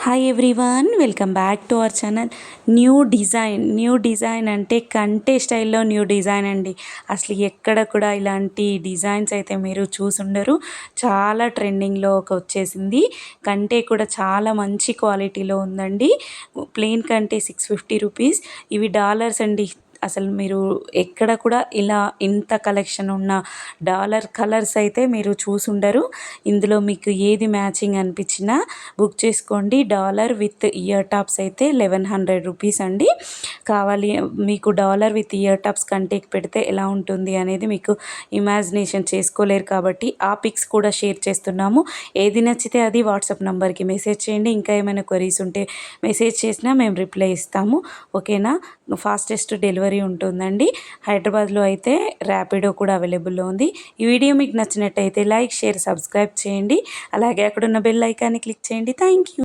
Hi everyone, welcome back to our channel. New design అంటే కంటే స్టైల్లో న్యూ డిజైన్ అండి. అసలు ఎక్కడ కూడా ఇలాంటి డిజైన్స్ అయితే మీరు చూసుండరు. చాలా ట్రెండింగ్లోకి వచ్చేసింది. కంటే కూడా చాలా మంచి క్వాలిటీలో ఉందండి. ప్లెయిన్ కంటే 650 రూపీస్. ఇవి డాలర్స్ అండి. అసలు మీరు ఎక్కడ కూడా ఇలా ఇంత కలెక్షన్ ఉన్న డాలర్ కలర్స్ అయితే మీరు చూసుండరు. ఇందులో మీకు ఏది మ్యాచింగ్ అనిపించినా బుక్ చేసుకోండి. డాలర్ విత్ ఇయర్ టాప్స్ అయితే 1100 రూపీస్ అండి. కావాలి మీకు డాలర్ విత్ ఇయర్ టాప్స్ కంటే పెడితే ఎలా ఉంటుంది అనేది మీకు ఇమాజినేషన్ చేసుకోలేరు, కాబట్టి ఆ పిక్స్ కూడా షేర్ చేస్తున్నాము. ఏది నచ్చితే అది వాట్సాప్ నెంబర్కి మెసేజ్ చేయండి. ఇంకా ఏమైనా క్వరీస్ ఉంటే మెసేజ్ చేసినా మేము రిప్లై ఇస్తాము. ఓకేనా? ఫాస్టెస్ట్ డెలివరీ ఉంటుందండి. హైదరాబాద్లో అయితే ర్యాపిడో కూడా అవైలబుల్లో ఉంది. ఈ వీడియో మీకు నచ్చినట్టయితే లైక్, షేర్, సబ్స్క్రైబ్ చేయండి. అలాగే అక్కడున్న బెల్ ఐకాన్ని క్లిక్ చేయండి. Thank you.